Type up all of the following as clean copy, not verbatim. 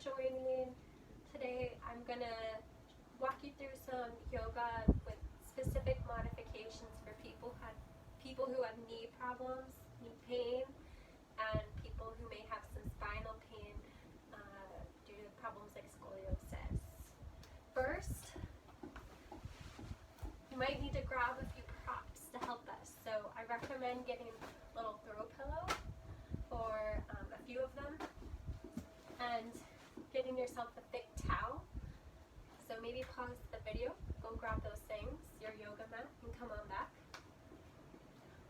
joining. Today I'm gonna walk you through some yoga with specific modifications for people who have knee problems, knee pain, and people who may have some spinal pain due to problems like scoliosis. First, you might need to grab a few props to help us. So I recommend getting a little throw pillow or a few of them, and getting yourself a thick towel. So maybe pause the video, go grab those things, your yoga mat, and come on back.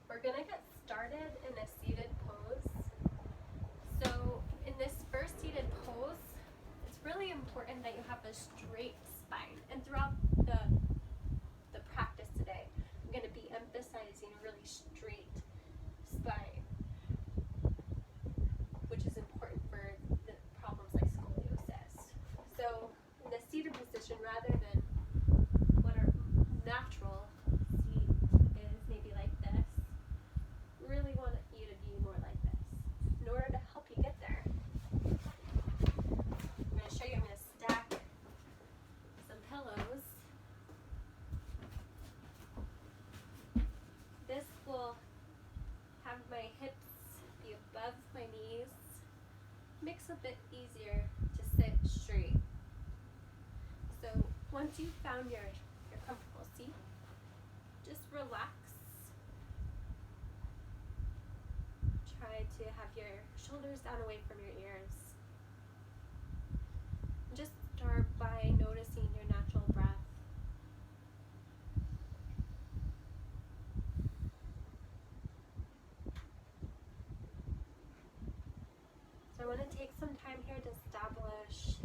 We're gonna get started in a seated pose. So in this first seated pose, it's really important that you have a straight spine. And throughout the practice today, I'm gonna be emphasizing a really straight spine, which is important for the problems like scoliosis. So in the seated position, rather than what our natural seat is, maybe like this, really want you to be more like this. In order to help you get there, I'm going to show you, I'm going to stack some pillows. This will have my hips be above my knees. Makes it a bit easier to sit straight. So once you've found your comfortable seat, just relax. Try to have your shoulders down away from your ears. Just start by noticing your natural breath. So I want to take some time here to establish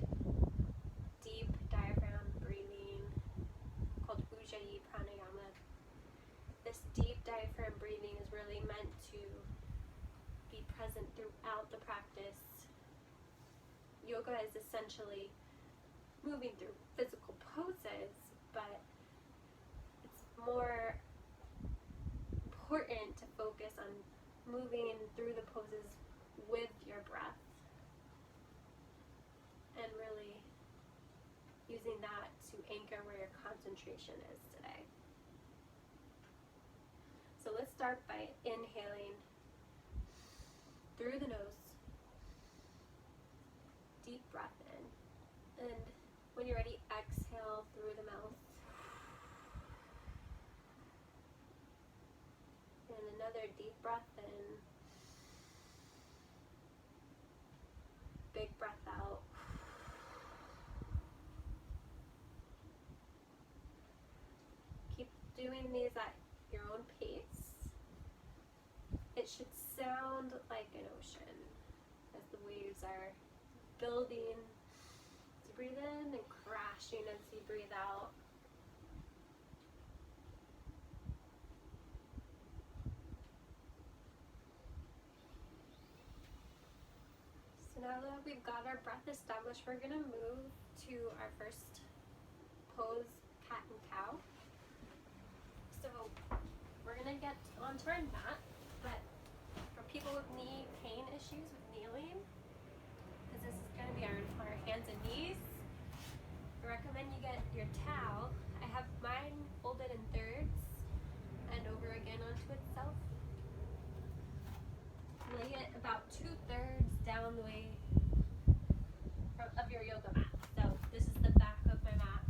deep diaphragm breathing called Ujjayi Pranayama. This deep diaphragm breathing is really meant to be present throughout the practice. Yoga is essentially moving through physical poses, but it's more important to focus on moving through the poses with your breath and really using that to anchor where your concentration is today. So let's start by inhaling through the nose. Deep breath in. And when you're ready, exhale through the mouth. And another deep breath in. Big breath out. Keep doing these at your own pace. It should sound like an ocean as the waves are building as you breathe in and crashing as you breathe out. So now that we've got our breath established, we're going to move to our first pose, cat and cow. So we're going to get onto our mat, but for people with knee pain issues with kneeling, because this is going to be our hands and knees, I recommend you get your towel. I have mine folded in thirds and over again onto itself. Lay it about 2/3 down the way of your yoga mat. So this is the back of my mat.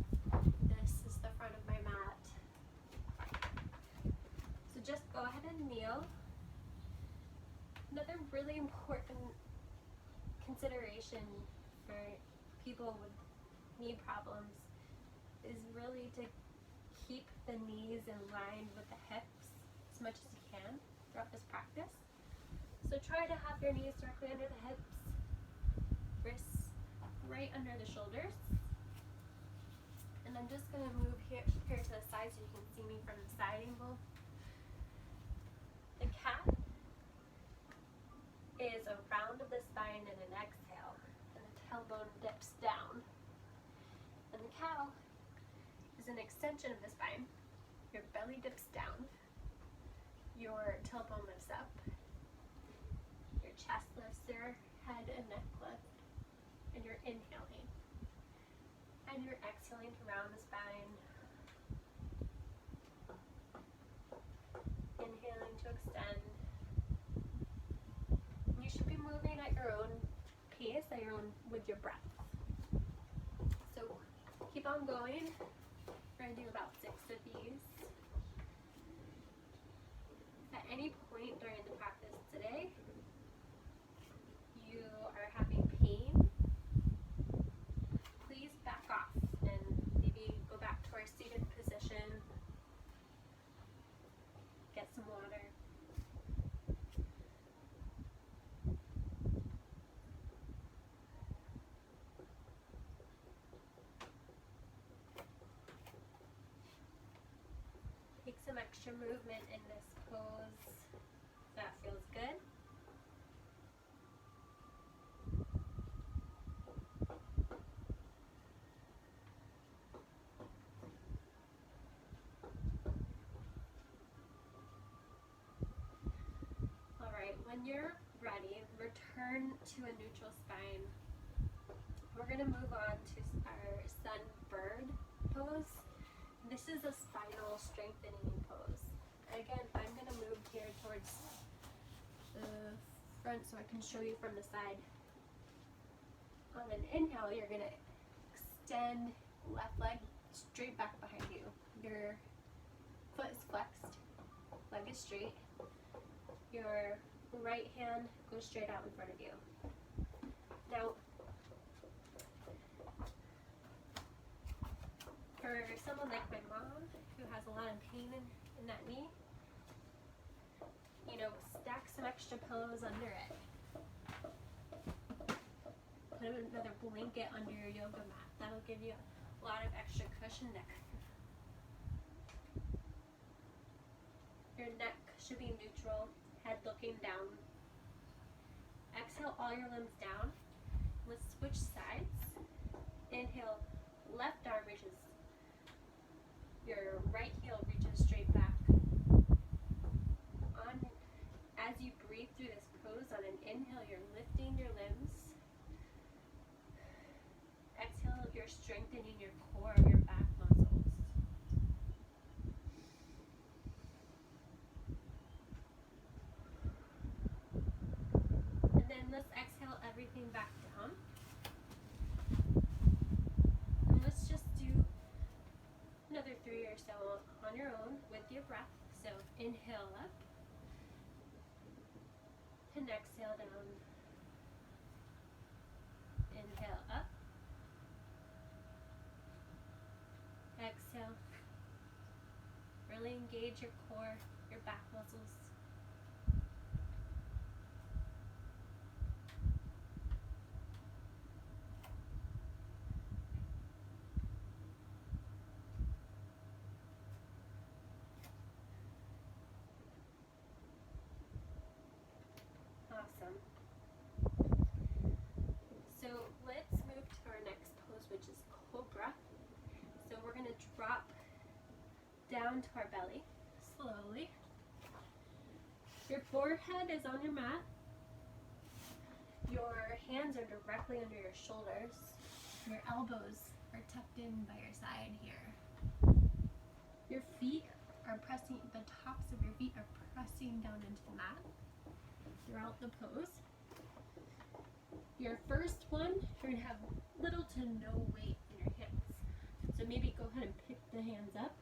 This is the front of my mat. So just go ahead and kneel. Another really important consideration for people with knee problems is really to keep the knees in line with the hips as much as you can throughout this practice. So try to have your knees directly under the hips, wrists right under the shoulders. And I'm just going to move here to the side so you can see me from the side angle. The cat is a round of the spine and an exhale, and the tailbone dips down. And the cow is an extension of the spine. Your belly dips down, your tailbone lifts up, your chest lifts, your head and neck lift, and you're inhaling. And you're exhaling around the spine. Inhaling to extend. You should be moving at your own pace, with your breath. So keep on going. We're going to do about 6 of these. At any point during the practice today, you are having pain, please back off and maybe go back to our seated position. Get some water. Take some extra movement in this pose. That feels good. All right, when you're ready, return to a neutral spine. We're going to move on to our sun bird pose. This is a spinal strengthening pose. Again, I'm going to move here towards the front so I can show you from the side. On an inhale, you're going to extend left leg straight back behind you. Your foot is flexed, leg is straight. Your right hand goes straight out in front of you. Now, for someone like my mom who has a lot of pain in that knee, stack some extra pillows under it. Put another blanket under your yoga mat. That'll give you a lot of extra cushion there. Your neck should be neutral, head looking down. Exhale all your limbs down. Let's switch sides. Inhale, left arm reaches. Your right heel reaches straight back. As you breathe through this pose, on an inhale, you're lifting your limbs. Exhale, you're strengthening your core, your back muscles. And then let's exhale everything back down. And let's just do another 3 or so on your own with your breath. So inhale up and exhale down. Inhale up. Exhale. Really engage your core, your back muscles. Awesome. So let's move to our next pose, which is Cobra. So we're going to drop down to our belly slowly. Your forehead is on your mat. Your hands are directly under your shoulders. Your elbows are tucked in by your side here. Your feet are pressing, the tops of your feet are pressing down into the mat throughout the pose. Your first one, you're going to have little to no weight in your hips. So maybe go ahead and pick the hands up.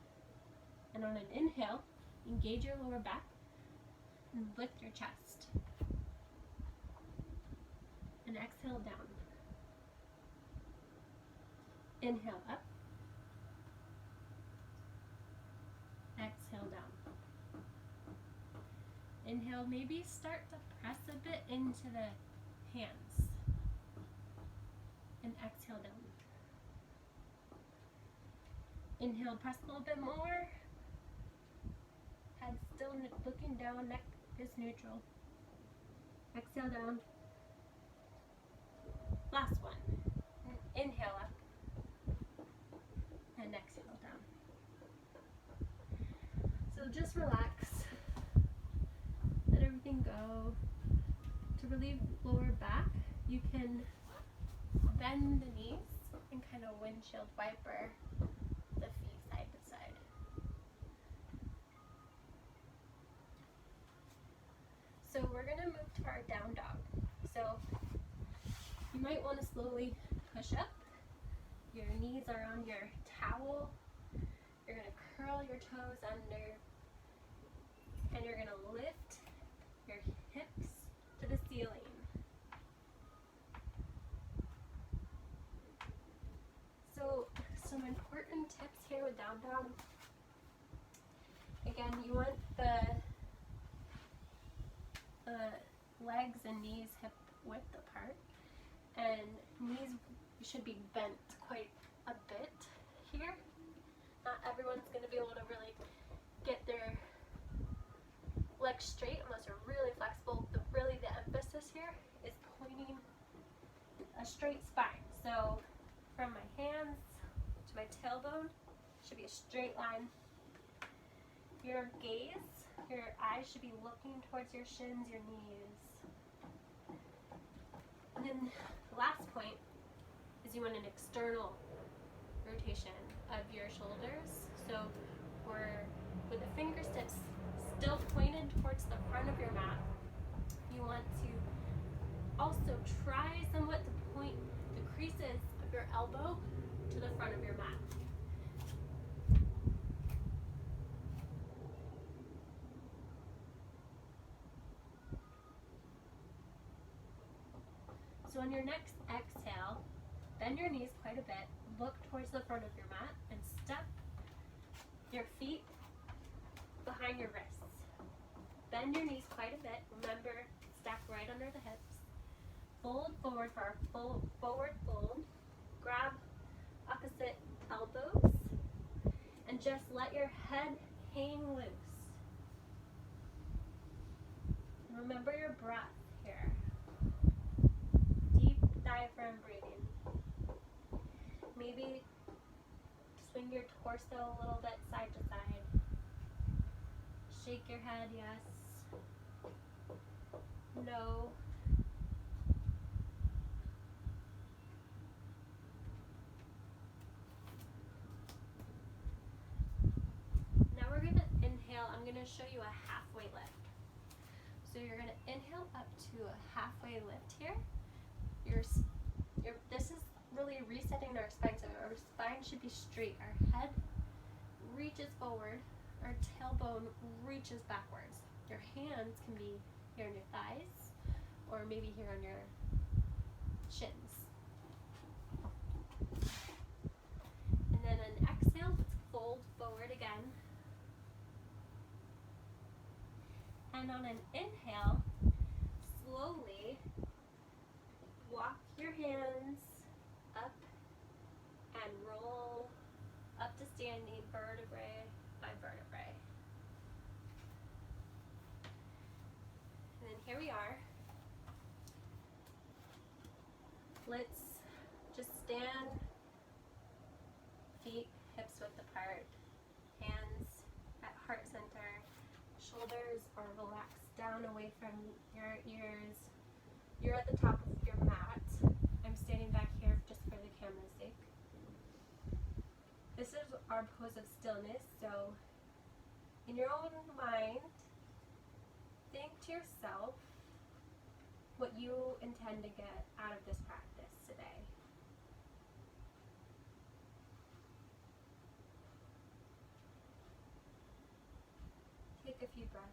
And on an inhale, engage your lower back and lift your chest. And exhale down. Inhale up. Exhale down. Inhale, maybe start to press a bit into the hands. And exhale down. Inhale, press a little bit more. Head still looking down, neck is neutral. Exhale down. Last one. Inhale up. And exhale down. So just relax. Let everything go. To relieve lower back, you can bend the knees and kind of windshield wiper the feet side to side. So we're gonna move to our down dog. So you might want to slowly push up. Your knees are on your towel. You're gonna curl your toes under, and you're gonna lift your hips to the ceiling. So some important tips here with down dog. Again, you want the legs and knees hip width apart, and knees should be bent quite a bit here. Not everyone's going to be able to really get their legs straight unless you're really flexible. Really the emphasis here is pointing a straight spine. So from my hands to my tailbone should be a straight line. Your gaze, your eyes should be looking towards your shins, your knees. And then the last point is you want an external rotation of your shoulders. So we're with the fingertips still pointed towards the front of your mat. You want to also try somewhat to point the creases of your elbow to the front of your mat. So on your next exhale, bend your knees quite a bit, look towards the front of your mat, and step your feet behind your wrists. Bend your knees quite a bit. Remember, stack right under the hips. Fold forward for our full forward fold. Grab opposite elbows, and just let your head hang loose. Remember your breath here. Deep diaphragm breathing. Maybe swing your torso a little bit side to side. Shake your head, yes. No. Now we're going to inhale. I'm going to show you a halfway lift. So you're going to inhale up to a halfway lift here. This is really resetting our spine. So our spine should be straight. Our head reaches forward. Our tailbone reaches backwards. Your hands can be here on your thighs or maybe here on your shins. And then an exhale, let's fold forward again. And on an inhale, slowly walk your hands up and roll up to standing vertebrae by vertebrae. And then here we are. Let's just stand, feet hips width apart, hands at heart center, shoulders are relaxed down away from your ears. You're at the top of your mat. I'm standing back here just for the camera's sake. This is our pose of stillness, so in your own mind, think to yourself what you intend to get out of this practice today. Take a few breaths.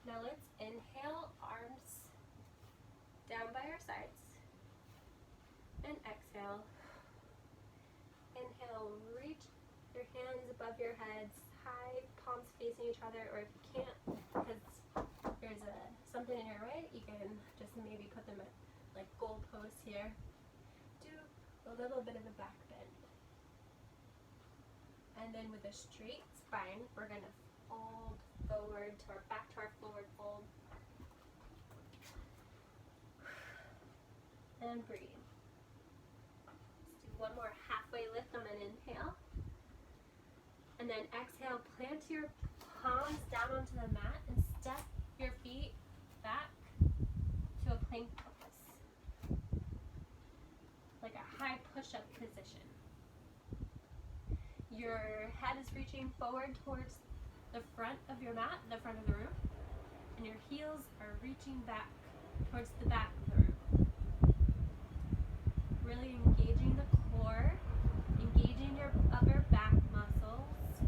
Now let's inhale, arms down by our sides, and exhale. Inhale, reach your hands above your heads, high, palms facing each other, or if you can't, because there's something in your way, you can just maybe put them at like goalposts here. Do a little bit of a back bend. And then with a straight spine, we're going to fold forward to our back to our forward fold. And breathe. Let's do one more halfway lift on an inhale. And then exhale, plant your palms down onto the mat and step your feet back push-up position. Your head is reaching forward towards the front of your mat, the front of the room, and your heels are reaching back towards the back of the room. Really engaging the core, engaging your upper back muscles.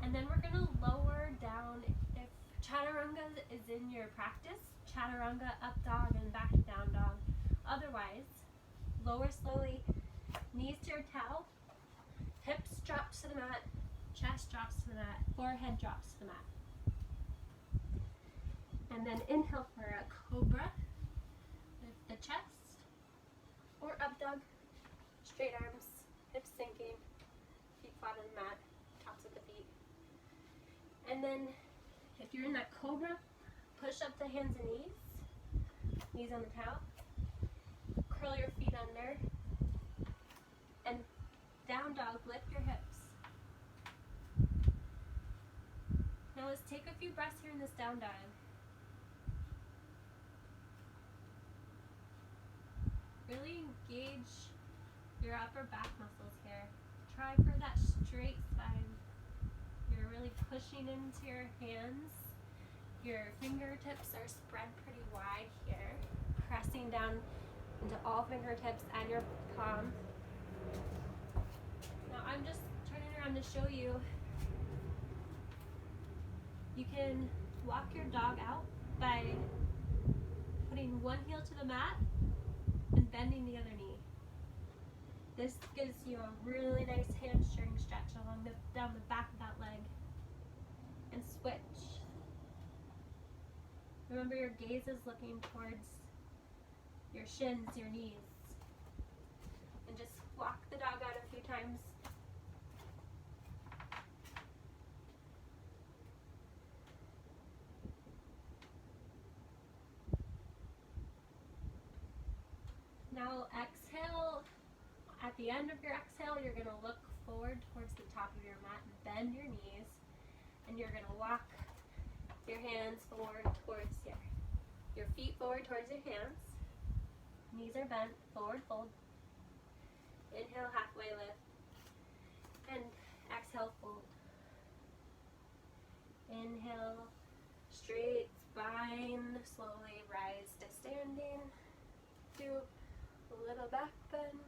And then we're going to lower down. If chaturanga is in your practice, chaturanga, up dog, and back down dog. Otherwise, lower slowly, knees to your towel, hips drops to the mat, chest drops to the mat, forehead drops to the mat. And then inhale for a cobra, lift the chest, or up dog, straight arms, hips sinking, feet flat on the mat, tops of the feet. And then if you're in that cobra, push up the hands and knees on the towel, curl your feet under, and down dog, lift your hips. Now let's take a few breaths here in this down dog. Really engage your upper back muscles here. Try for that straight spine. You're really pushing into your hands. Your fingertips are spread pretty wide here, pressing down into all fingertips and your palm. Now I'm just turning around to show you. You can walk your dog out by putting one heel to the mat and bending the other knee. This gives you a really nice hamstring stretch down the back of that leg. And switch. Remember, your gaze is looking towards your shins, your knees. And just walk the dog out a few times. Now exhale. At the end of your exhale, you're going to look forward towards the top of your mat and bend your knees. And you're going to walk your hands forward towards your feet forward towards your hands. Knees are bent, forward fold. Inhale, halfway lift. And exhale, fold. Inhale, straight spine, slowly rise to standing. Do a little back bend.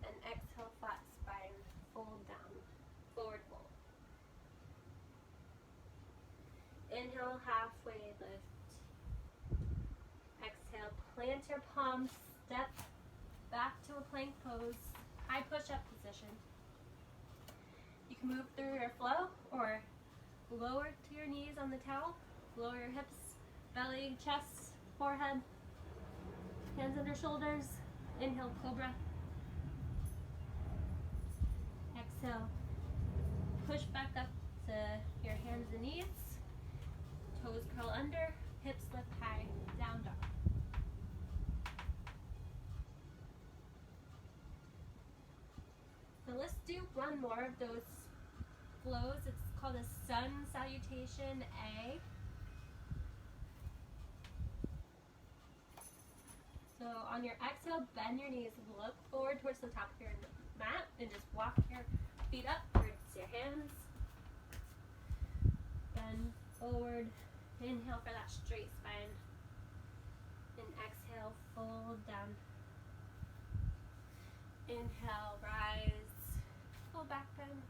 And exhale, flat spine, fold down, forward fold. Inhale, halfway lift. Exhale, plant your palms, step back to a plank pose, high push-up position. You can move through your flow or lower to your knees on the towel, lower your hips, belly, chest, forehead, hands under shoulders. Inhale, cobra. Exhale, push back up to your hands and knees. Toes curl under, hips lift high, down dog. So let's do one more of those flows. It's called a sun salutation A. So on your exhale, bend your knees, look forward towards the top of your mat, and just walk your feet up towards your hands. Bend forward. Inhale for that straight spine. And exhale, fold down. Inhale, rise, full back bend.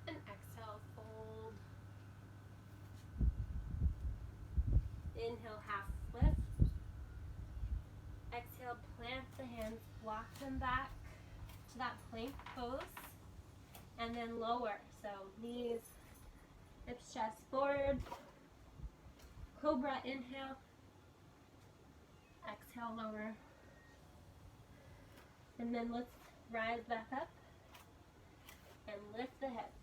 And exhale, fold. Inhale, half lift. Exhale, plant the hands, walk them back to that plank pose. And then lower. So knees, hips, chest forward. Cobra, inhale. Exhale, lower. And then let's rise back up and lift the hips.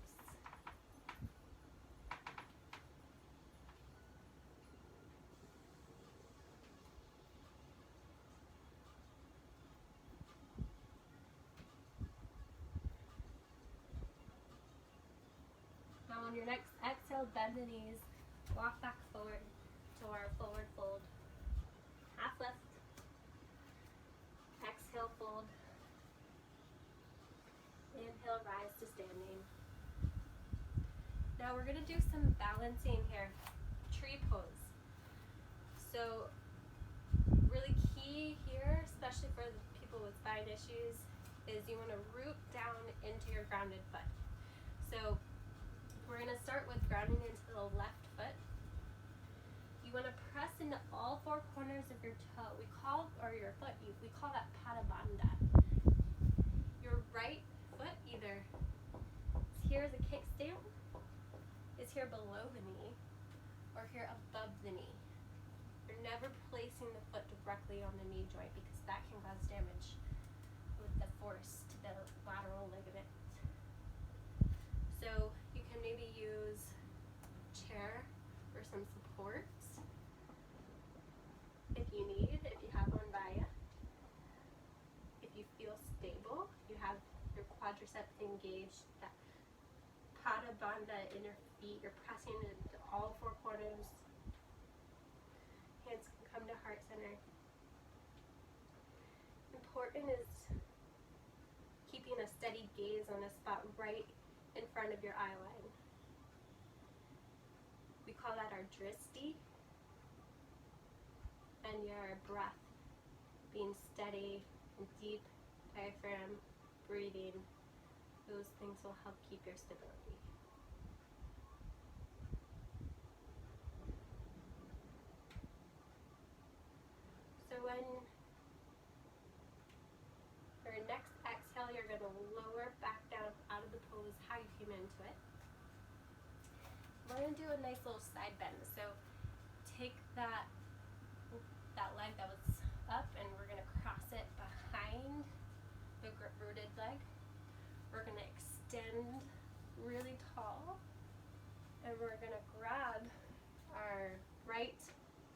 Now on your next exhale, bend the knees, walk back forward to our forward fold. Half lift. exhale, fold. Inhale, rise to standing. Now we're gonna do some balancing here, tree pose. So really key here, especially for the people with spine issues, is you wanna root down into your grounded foot. So we're gonna start with grounding into the left foot. You wanna press into all four corners of your toe. We call that Pada Bandha. Your right foot either is here as a kickstand, is here below the knee, or here above the knee. You're never placing the foot directly on the knee joint because that can cause damage with the force to the lateral ligament. So you can maybe use a chair or some supports if you need, if you have one by you. If you feel stable, you have your quadriceps engaged, that Pada Bandha in your feet, you're pressing into all four corners. Hands can come to heart center. Important is keeping a steady gaze on a spot right in front of your eye line. We call that our dristi. And your breath being steady and deep, diaphragm, breathing, those things will help keep your stability. So when your next exhale, you're going to lower back down out of the pose how you came into it. We're going to do a nice little side bend. So take that leg that was up and we're going to cross it behind the rooted leg. We're going to extend really tall and we're going to grab our right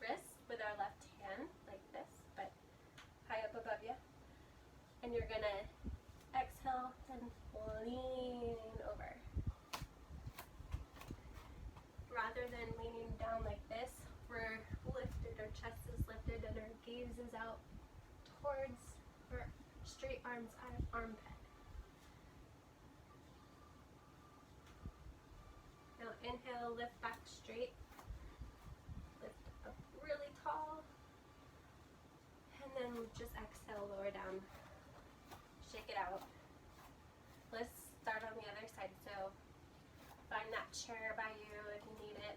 wrist with our left hand like this, but high up above you. And you're going to exhale and lean over. Rather than leaning down like this, we're lifted, our chest is lifted and our gaze is out towards our straight arms out of armpit. Now inhale, lift back straight, lift up really tall, and then just exhale, lower down, shake it out. Let's start on the other side. So find that chair by you if you need it.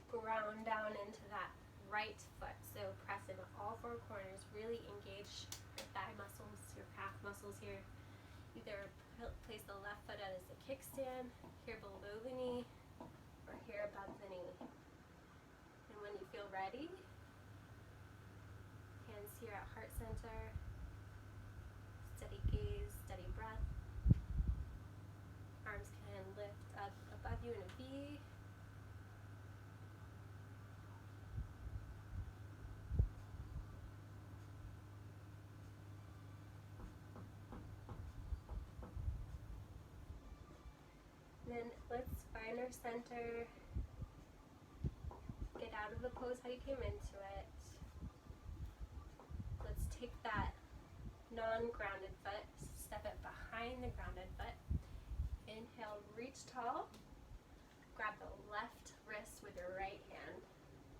Ground down into that right foot. So press into all four corners. Really engage your thigh muscles, your calf muscles here. Either place the left foot as a kickstand, here below the knee, or here above the knee. And when you feel ready, hands here at heart center. Steady gaze, steady breath. Arms can lift up above you in a V. Then let's find our center. Get out of the pose how you came into it. Let's take that non-grounded foot, step it behind the grounded foot. Inhale, reach tall. Grab the left wrist with your right hand.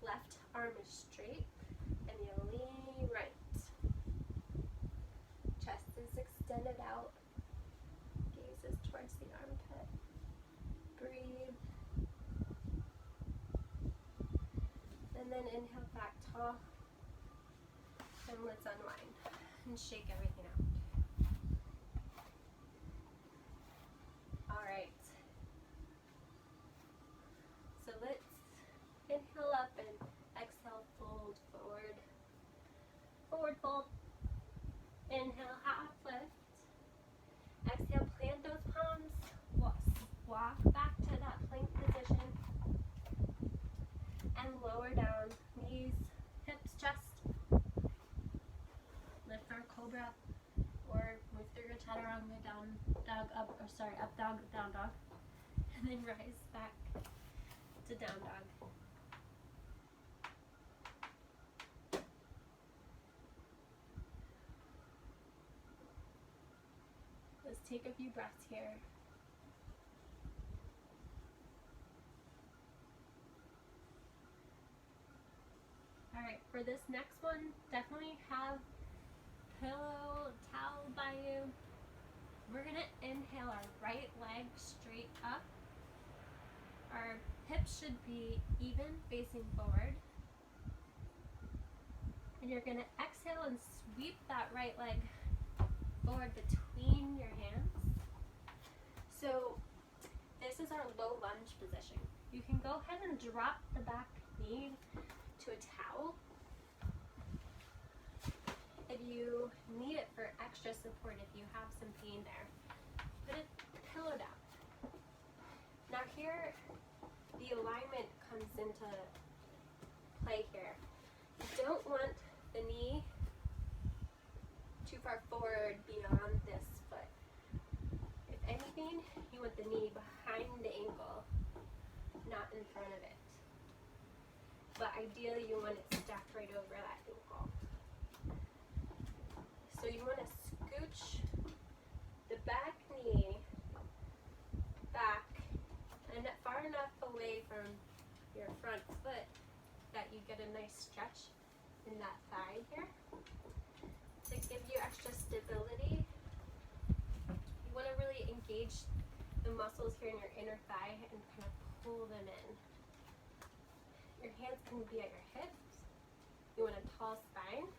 Left arm is straight and you lean right. Chest is extended out. Gaze is towards the armpit. Breathe. And then inhale back tall. And let's unwind and shake everything out. All right. So let's inhale up and exhale, fold forward. Forward fold. Inhale, half lift. Exhale, plant those palms. Walk back to that plank position. And lower down, knees, hips, chest. Lift our cobra, or move through your chaturanga, down dog, up dog, down dog. And then rise back to down dog. Just take a few breaths here. All right, for this next one, definitely have pillow, towel by you. We're gonna inhale our right leg straight up. Our hips should be even, facing forward. And you're gonna exhale and sweep that right leg forward between your hands. So this is our low lunge position. You can go ahead and drop the back knee to a towel if you need it for extra support, if you have some pain there. Put a pillow down. Now here, the alignment comes into play here. You don't want the knee too far forward beyond this foot. If anything, you want the knee behind the ankle, not in front of it. But ideally, you want it stacked right over that ankle. So you want to scooch the back knee back and far enough away from your front foot that you get a nice stretch in that thigh here. To give you extra stability, you want to really engage the muscles here in your inner thigh and kind of pull them in. Your hands can be at your hips. You want a tall spine.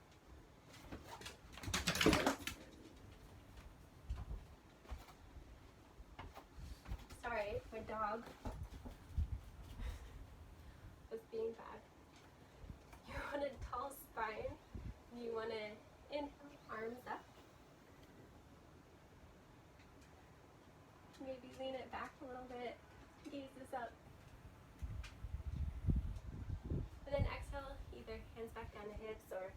Sorry, my dog was being bad. You want a tall spine. You want to inhale, arms up. Maybe lean it back a little bit, gaze this up. And then exhale, either hands back down the hips, or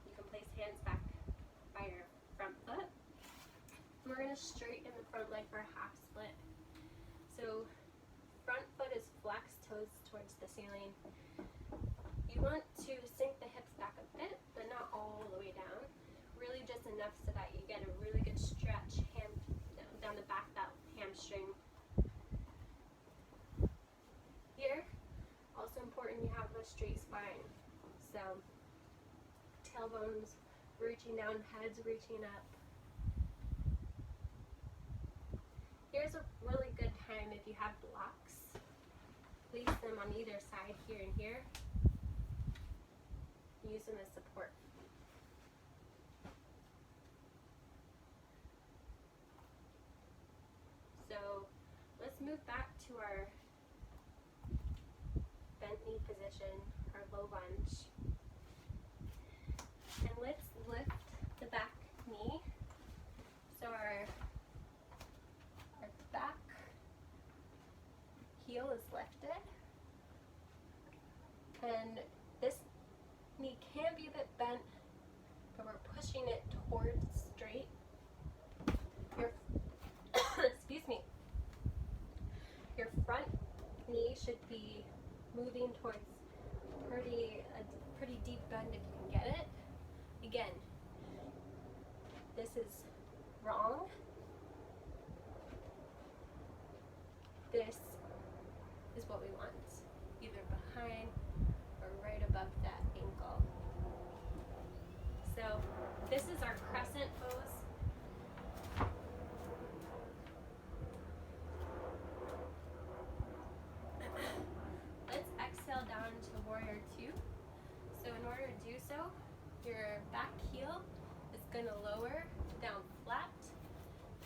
you can place hands back by your front foot. And we're going to straighten the front leg for a half split. So front foot is flexed, toes towards the ceiling. You want to sink the hips back a bit, but not all the way down. Really just enough so that you get a really good stretch down the back, that hamstring. Here, also important, you have a straight spine. So tailbones reaching down, heads reaching up. Here's a really good time if you have blocks. Place them on either side, here and here. Use them as support. So let's move back to our bent knee position, our low lunge. And let's lift the back knee. So our back heel is lifted. And this knee can be a bit bent, but we're pushing it towards straight. Your excuse me. Your front knee should be moving towards a pretty deep bend if you can get it. Again, this is wrong. This is what we want, either behind or right above that ankle. So this is our crescent pose. Let's exhale down to warrior two. So in order to do so, your back heel is going to lower down flat,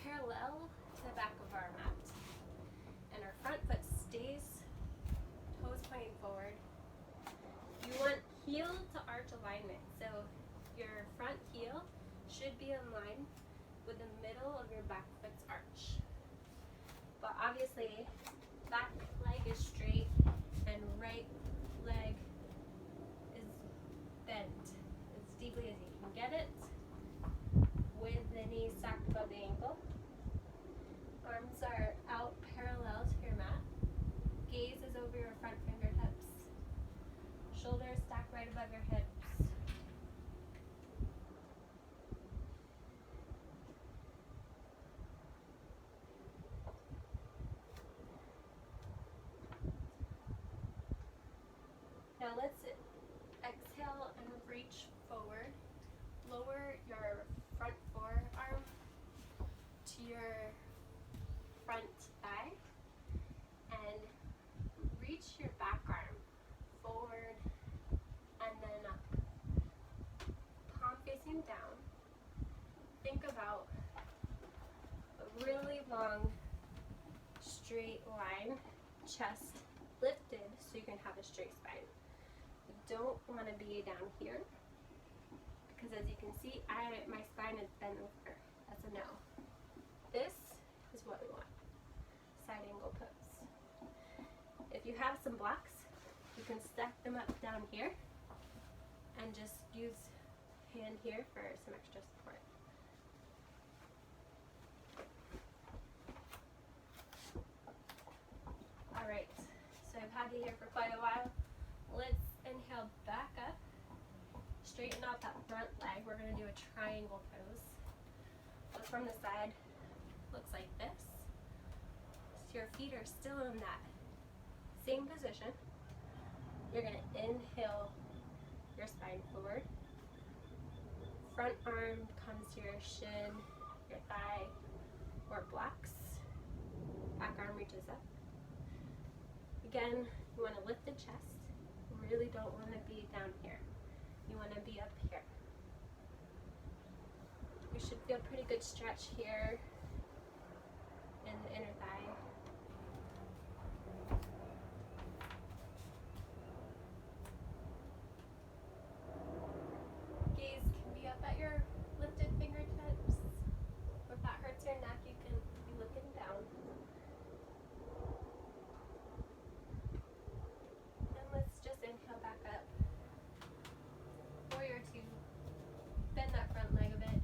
parallel to the back of our mat. And our front foot stays, toes pointing forward. You want heel to arch alignment. So your front heel should be in line with the middle of your back foot's arch. But obviously, back leg is straight and right leg is bent as deeply as you can get it, with the knees stacked above the ankle. Arms are out parallel to your mat. Gaze is over your front fingertips. Shoulders stacked right above your hips. straight line, chest lifted so you can have a straight spine. You don't want to be down here because as you can see, my spine is bent over. That's a no. This is what we want. Side angle pose. If you have some blocks, you can stack them up down here and just use hand here for some extra support. Alright, so I've had you here for quite a while. Let's inhale back up. Straighten out that front leg. We're going to do a triangle pose. So from the side, looks like this. So your feet are still in that same position. You're going to inhale your spine forward. Front arm comes to your shin, your thigh, or blocks. Back arm reaches up. Again, you want to lift the chest. You really don't want to be down here. You want to be up here. You should feel pretty good stretch here in the inner thigh. Gaze can be up at your lifted fingertips. Or if that hurts your neck, you can be looking down. And let's just inhale back up. Warrior two. Bend that front leg a bit.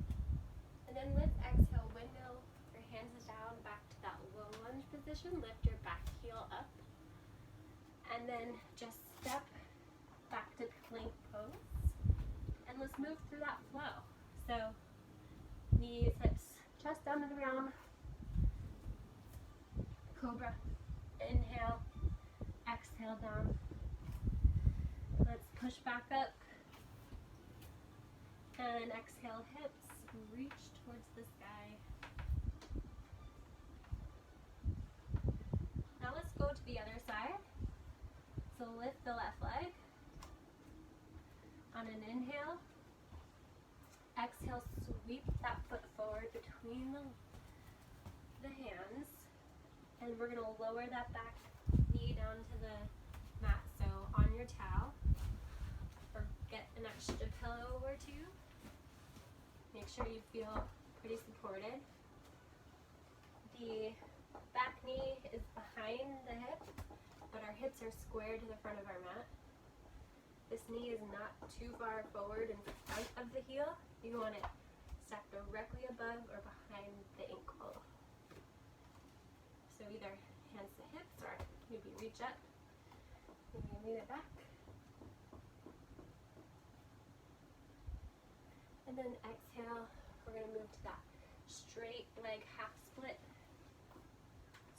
And then let's exhale, windmill your hands down back to that low lunge position. Lift your back heel up. And then just step back to plank pose. And let's move through that flow. So knees, hips, chest down to the ground. Cobra. Inhale. Exhale down. Let's push back up. And exhale, hips reach towards the sky. Now let's go to the other side. So lift the left leg. On an inhale, exhale, sweep that foot forward between the hands. And we're going to lower that back knee down to the mat. So on your towel, or get an extra pillow or two. Make sure you feel pretty supported. The back knee is behind the hip, but our hips are square to the front of our mat. This knee is not too far forward in front of the heel. You want it stacked directly above or behind the ankle. So either hands to hips or maybe reach up. Maybe lean it back. And then exhale, we're going to move to that straight leg half split.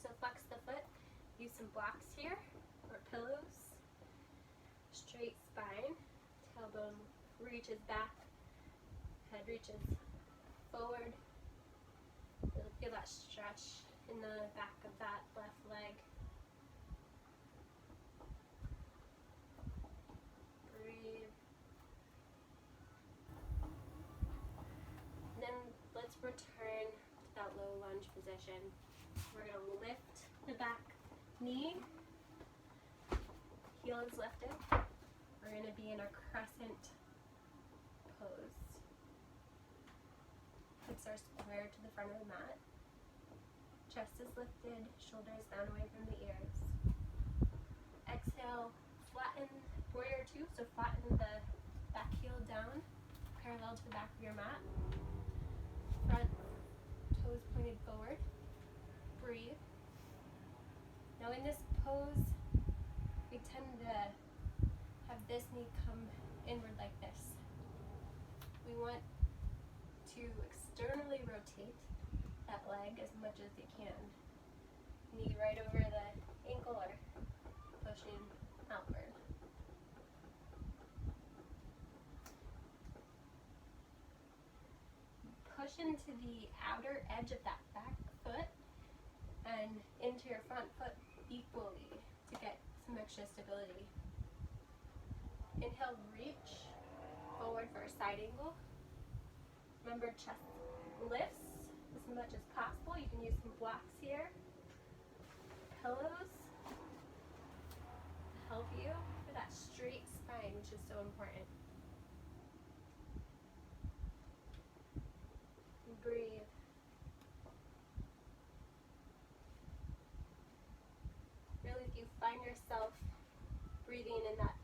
So flex the foot, use some blocks here or pillows. Straight spine, tailbone reaches back, head reaches forward. Really feel that stretch in the back of that left leg. Breathe. Then let's return to that low lunge position. We're going to lift the back knee. Heel is lifted. We're going to be in a crescent pose. Hips are square to the front of the mat. Chest is lifted, shoulders down away from the ears. Exhale, flatten warrior two, so flatten the back heel down, parallel to the back of your mat. Front toes pointed forward. Breathe. Now in this pose, we tend to have this knee come inward like this. We want to externally rotate that leg as much as you can. Knee right over the ankle or pushing outward. Push into the outer edge of that back foot and into your front foot equally to get some extra stability. Inhale, reach forward for a side angle. Remember, chest lifts as much as possible. You can use some blocks here. pillows to help you for that straight spine, which is so important. And breathe. Really, if you find yourself breathing in that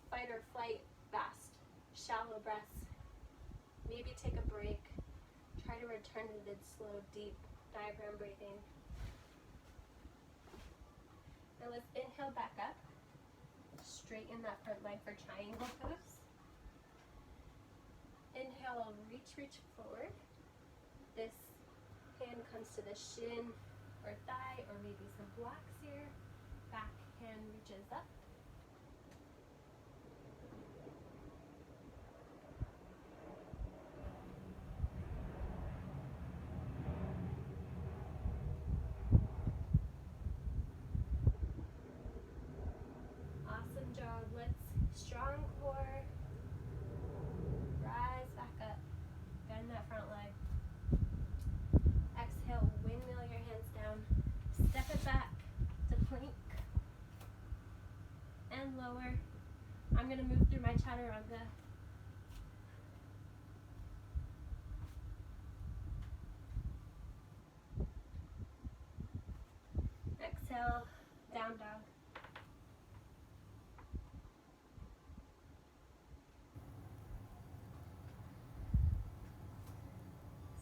fight or flight, fast, shallow breaths, maybe take a break. Try to return to the slow, deep diaphragm breathing. Now let's inhale back up. Straighten that front leg for triangle pose. Inhale, reach forward. This hand comes to the shin or thigh, or maybe some blocks here. Back hand reaches up. Awesome job. Let's strong core. Rise back up. Bend that front leg. Exhale, windmill your hands down. Step it back to plank. And lower. I'm going to move through my chaturanga. Exhale, down dog.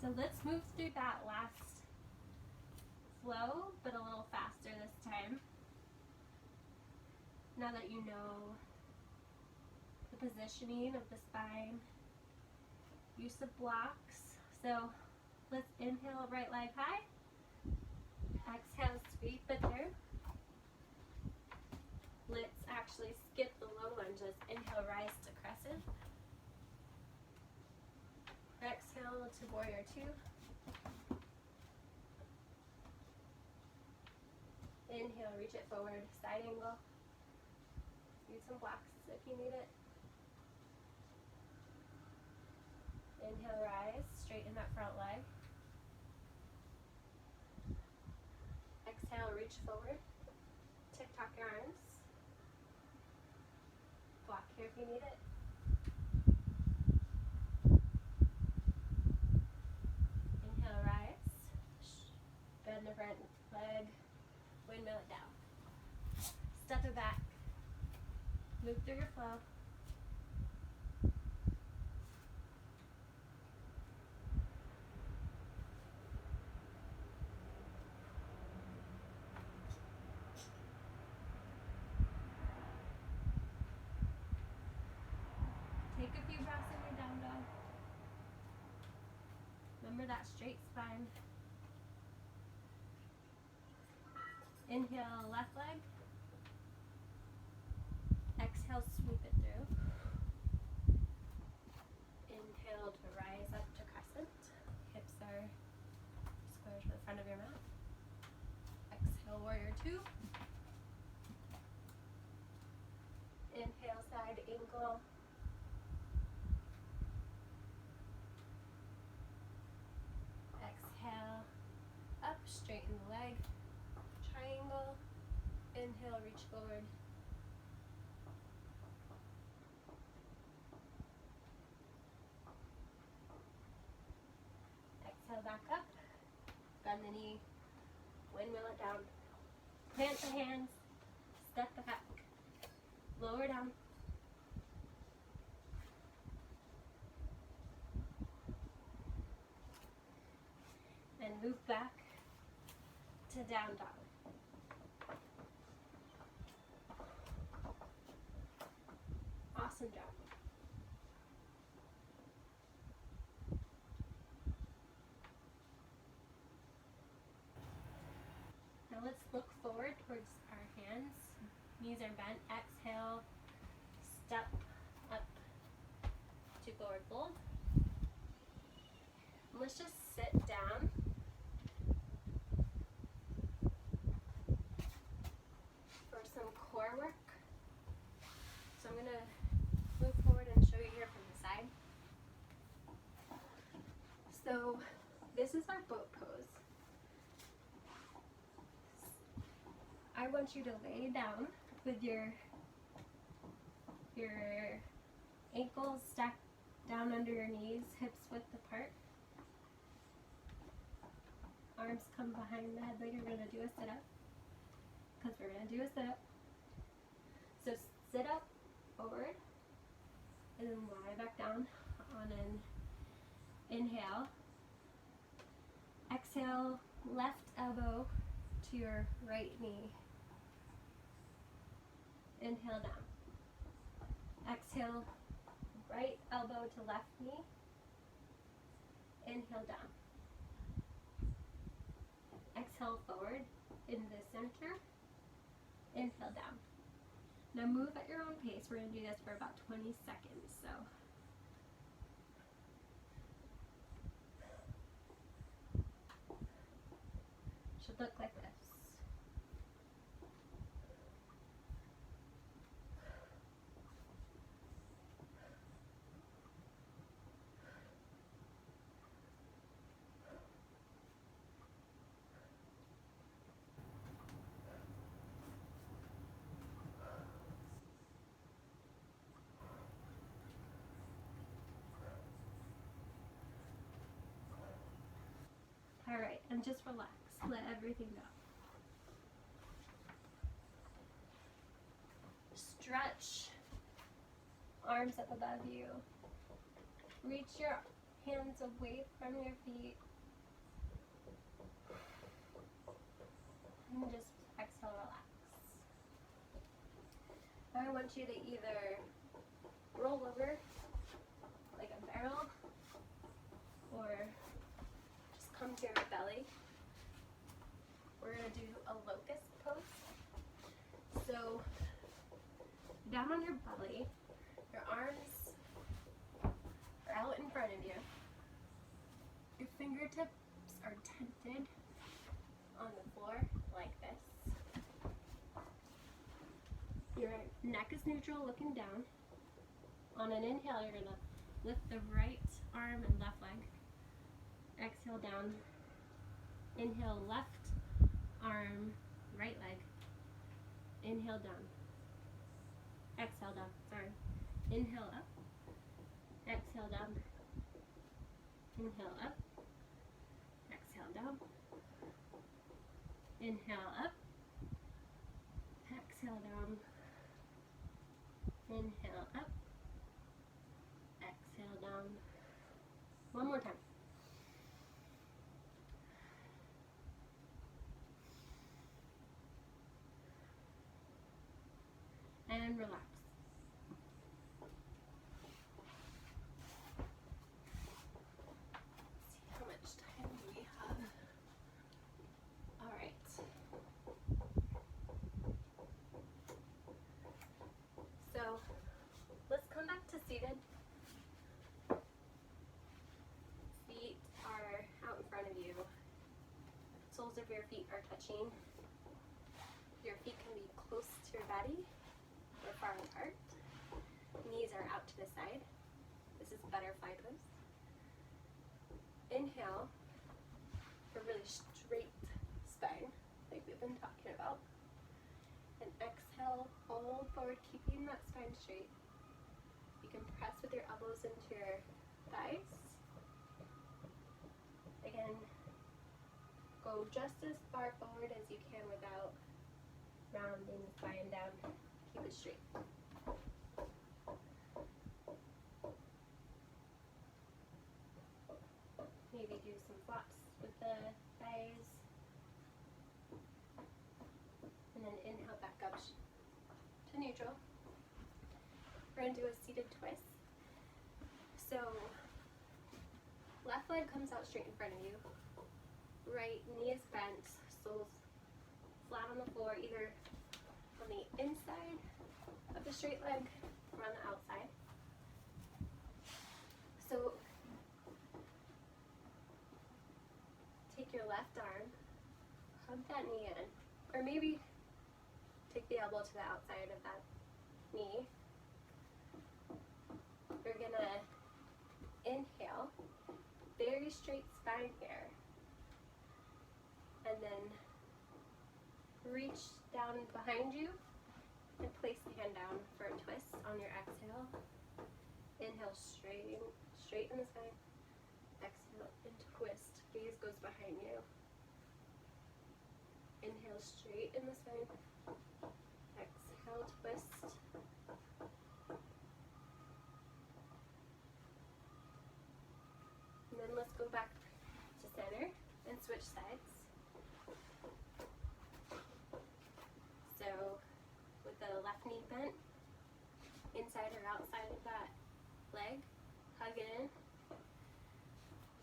So let's move through that last flow, but a little faster this time. Now that you know the positioning of the spine, use of blocks. So let's inhale, right leg high. Exhale, sweep it through. Let's actually skip the low lunges. Inhale, rise to crescent. Exhale to warrior two. Inhale, reach it forward, side angle. Use some blocks if you need it. Inhale, rise, straighten that front leg. Exhale, reach forward. Tick-tock your arms. Block here if you need it. Inhale, rise. Bend the front leg. Windmill it down. Step it back. Move through your flow. Take a few breaths in your down dog. Remember that straight spine. Inhale, left leg. Exhale, sweep it through. Inhale to rise up to crescent. Hips are square to the front of your mat. Exhale, warrior two. Inhale, side angle. Exhale, up, straighten the leg. Triangle. Inhale, reach forward. Exhale, back up. Bend the knee. Windmill it down. Plant the hands. Step back. Lower down. And move back to down dog. Awesome job. Now let's look forward towards our hands. Knees are bent. Exhale, step up to forward fold. And let's just sit down. For some core work. So I'm going to move forward and show you here from the side. So this is our boat pose. I want you to lay down with your ankles stacked down under your knees, hips width apart. Arms come behind the head like you're going to do a sit-up, because we're going to do a sit-up. So sit up, forward, and then lie back down on an inhale. Exhale, left elbow to your right knee. Inhale down. Exhale, right elbow to left knee. Inhale down. Exhale forward into the center. Inhale down. Now move at your own pace. We're going to do this for about 20 seconds. So should look like this. All right, and just relax. Let everything go. Stretch. Arms up above you. Reach your hands away from your feet. And just exhale, relax. Now I want you to either roll over like a barrel or just come to your belly. We're going to do a locust pose. So down on your belly, your arms are out in front of you. Your fingertips are tented on the floor like this. Your neck is neutral, looking down. On an inhale, you're going to lift the right arm and left leg. Exhale down. Inhale, left arm, right leg. Inhale down. Exhale down. Sorry. Inhale up. Exhale down. Inhale up. Exhale down. Inhale up. Exhale down. Inhale up. Exhale down. One more time. And relax. Let's see, how much time do we have? All right. So let's come back to seated. Feet are out in front of you. Soles of your feet are touching. Your feet can be close to your body or far apart. Knees are out to the side. This is butterfly pose. Inhale for really straight spine, like we've been talking about. And exhale, hold forward, keeping that spine straight. You can press with your elbows into your thighs. Again, go just as far forward as you can without rounding the spine down. Keep it straight. Maybe do some flops with the thighs. And then inhale back up to neutral. We're going to do a seated twist. So left leg comes out straight in front of you. Right knee is bent, soles flat on the floor, either on the inside of the straight leg or on the outside. So take your left arm, hug that knee in, or maybe take the elbow to the outside of that knee. You're gonna inhale, very straight spine here, and then reach down behind you and place the hand down for a twist on your exhale. Inhale, straighten the spine. Exhale and twist. Gaze goes behind you. Inhale, straighten the spine. Exhale, twist. And then let's go back to center and switch sides. So with the left knee bent, inside or outside of that leg, hug it in.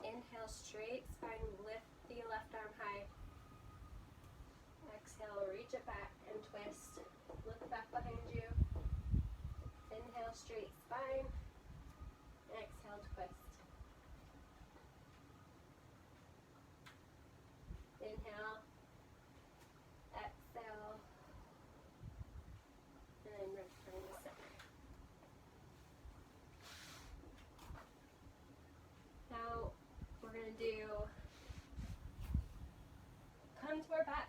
Inhale, straight spine, lift the left arm high. Exhale, reach it back and twist. Look back behind you. Inhale, straight spine. Exhale, twist. Inhale, exhale, and then return to center. Now we're going to do contour back.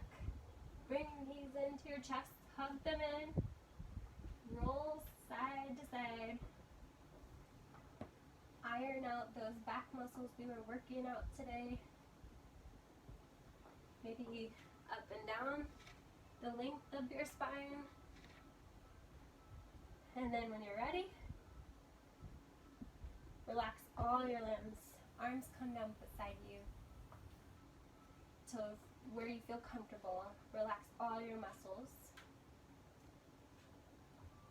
Bring your knees into your chest, hug them in, roll side to side. Iron out those back muscles we were working out today. Maybe up and down the length of your spine. And then when you're ready, relax all your limbs. Arms come down beside you to where you feel comfortable. Relax all your muscles.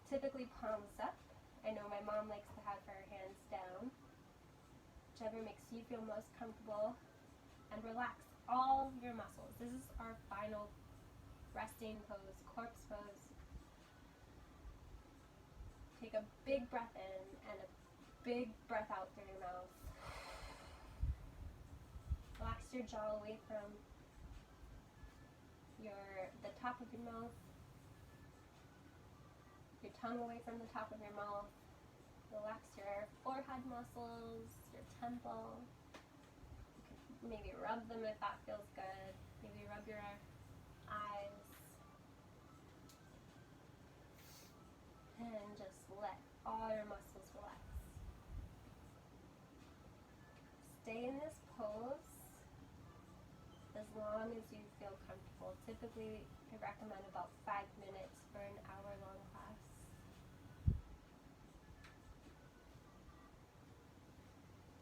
Typically palms up. I know my mom likes to have her hands down. Whichever makes you feel most comfortable. And relax all your muscles. This is our final resting pose, corpse pose. Take a big breath in and a big breath out through your mouth. Relax your jaw away from the top of your mouth. Your tongue away from the top of your mouth. Relax your forehead muscles, your temple. Maybe rub them if that feels good. Maybe rub your eyes. And just let all your muscles relax. Stay in this pose as long as you feel comfortable. Typically, I recommend about 5 minutes for an hour-long class.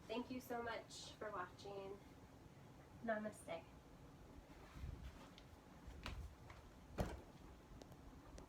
Thank you so much for watching. Namaste.